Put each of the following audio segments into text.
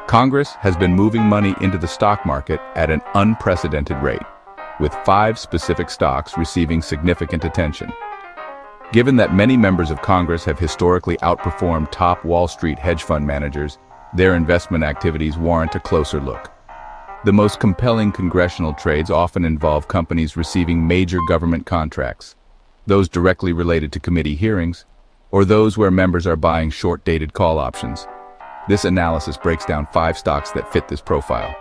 Congress has been moving money into the stock market at an unprecedented rate, with 5 specific stocks receiving significant attention. Given that many members of Congress have historically outperformed top Wall Street hedge fund managers, their investment activities warrant a closer look. The most compelling congressional trades often involve companies receiving major government contracts, those directly related to committee hearings, or those where members are buying short-dated call options. This analysis breaks down 5 stocks that fit this profile.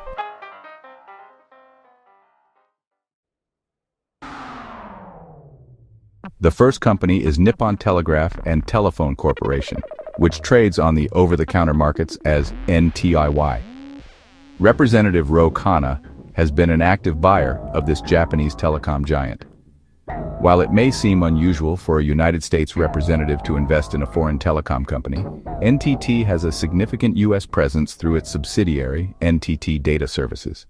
The first company is Nippon Telegraph and Telephone Corporation, which trades on the over-the-counter markets as NTIY. Representative Ro Khanna has been an active buyer of this Japanese telecom giant. While it may seem unusual for a United States representative to invest in a foreign telecom company, NTT has a significant U.S. presence through its subsidiary, NTT Data Services.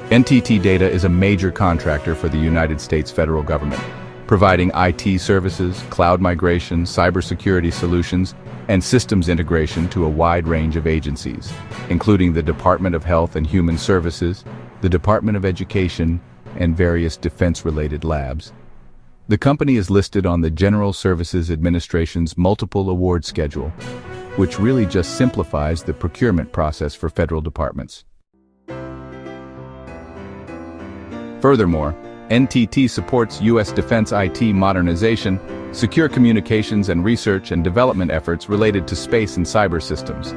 NTT Data is a major contractor for the United States federal government, providing IT services, cloud migration, cybersecurity solutions, and systems integration to a wide range of agencies, including the Department of Health and Human Services, the Department of Education, and various defense-related labs. The company is listed on the General Services Administration's multiple award schedule, which really just simplifies the procurement process for federal departments. Furthermore, NTT supports U.S. defense IT modernization, secure communications and research and development efforts related to space and cyber systems.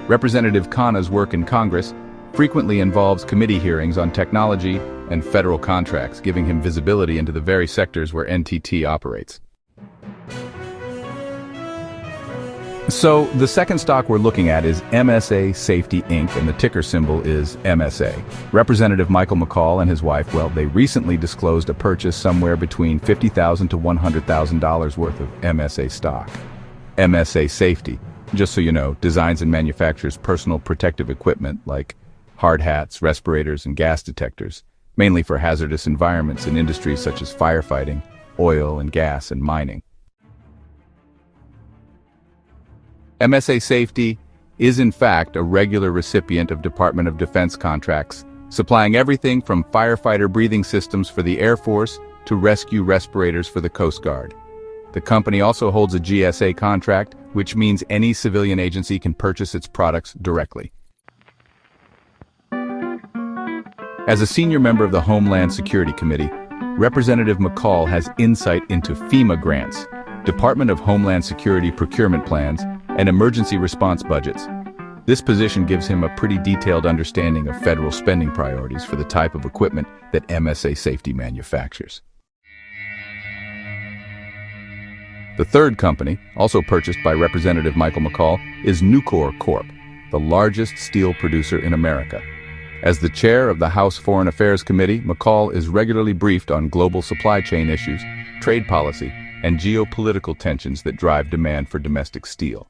Representative Khanna's work in Congress frequently involves committee hearings on technology and federal contracts, giving him visibility into the very sectors where NTT operates. So, the second stock we're looking at is MSA Safety Inc., and the ticker symbol is MSA. Representative Michael McCaul and his wife, they recently disclosed a purchase somewhere between $50,000 to $100,000 worth of MSA stock. MSA Safety, just so you know, designs and manufactures personal protective equipment like hard hats, respirators, and gas detectors, mainly for hazardous environments in industries such as firefighting, oil and gas, and mining. MSA Safety is in fact a regular recipient of Department of Defense contracts, supplying everything from firefighter breathing systems for the Air Force to rescue respirators for the Coast Guard. The company also holds a GSA contract, which means any civilian agency can purchase its products directly. As a senior member of the Homeland Security Committee, Representative McCaul has insight into FEMA grants, Department of Homeland Security procurement plans, and emergency response budgets. This position gives him a pretty detailed understanding of federal spending priorities for the type of equipment that MSA Safety manufactures. The third company, also purchased by Representative Michael McCaul, is Nucor Corp., the largest steel producer in America. As the chair of the House Foreign Affairs Committee, McCaul is regularly briefed on global supply chain issues, trade policy, and geopolitical tensions that drive demand for domestic steel.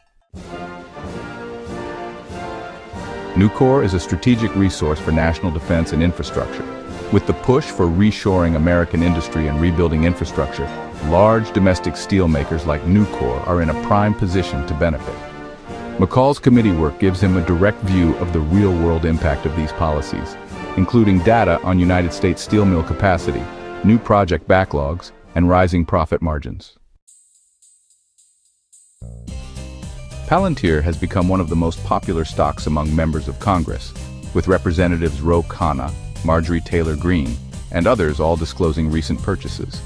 Nucor is a strategic resource for national defense and infrastructure. With the push for reshoring American industry and rebuilding infrastructure, large domestic steel makers like Nucor are in a prime position to benefit. McCaul's committee work gives him a direct view of the real-world impact of these policies, including data on United States steel mill capacity, new project backlogs, and rising profit margins. Palantir has become one of the most popular stocks among members of Congress, with Representatives Ro Khanna, Marjorie Taylor Greene, and others all disclosing recent purchases.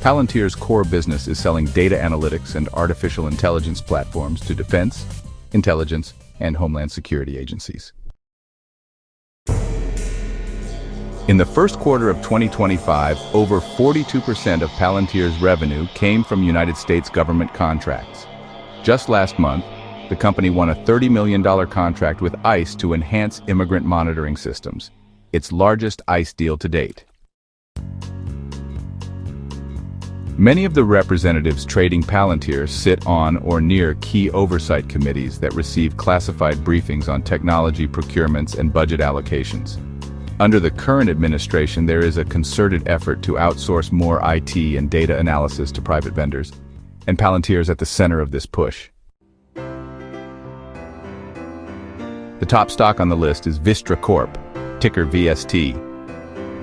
Palantir's core business is selling data analytics and artificial intelligence platforms to defense, intelligence, and homeland security agencies. In the first quarter of 2025, over 42% of Palantir's revenue came from United States government contracts. Just last month, the company won a $30 million contract with ICE to enhance immigrant monitoring systems, its largest ICE deal to date. Many of the representatives trading Palantir sit on or near key oversight committees that receive classified briefings on technology procurements and budget allocations. Under the current administration, there is a concerted effort to outsource more IT and data analysis to private vendors, and Palantir is at the center of this push. The top stock on the list is Vistra Corp, ticker VST.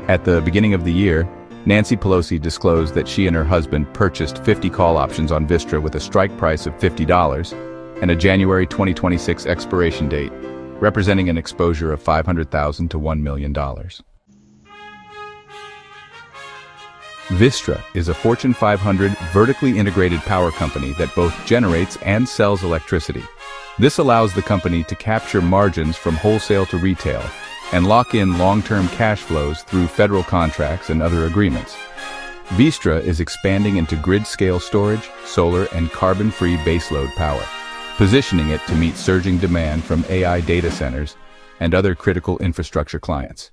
At the beginning of the year, Nancy Pelosi disclosed that she and her husband purchased 50 call options on Vistra with a strike price of $50 and a January 2026 expiration date, representing an exposure of $500,000 to $1 million. Vistra is a Fortune 500 vertically integrated power company that both generates and sells electricity. This allows the company to capture margins from wholesale to retail and lock in long-term cash flows through federal contracts and other agreements. Vistra is expanding into grid-scale storage, solar, and carbon-free baseload power, positioning it to meet surging demand from AI data centers and other critical infrastructure clients.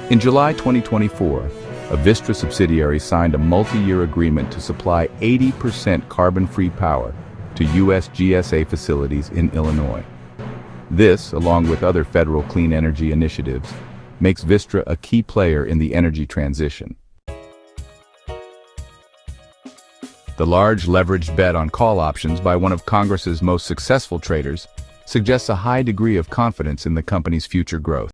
In July 2024, a Vistra subsidiary signed a multi-year agreement to supply 80% carbon-free power to U.S. GSA facilities in Illinois. This, along with other federal clean energy initiatives, makes Vistra a key player in the energy transition. The large leveraged bet on call options by one of Congress's most successful traders suggests a high degree of confidence in the company's future growth.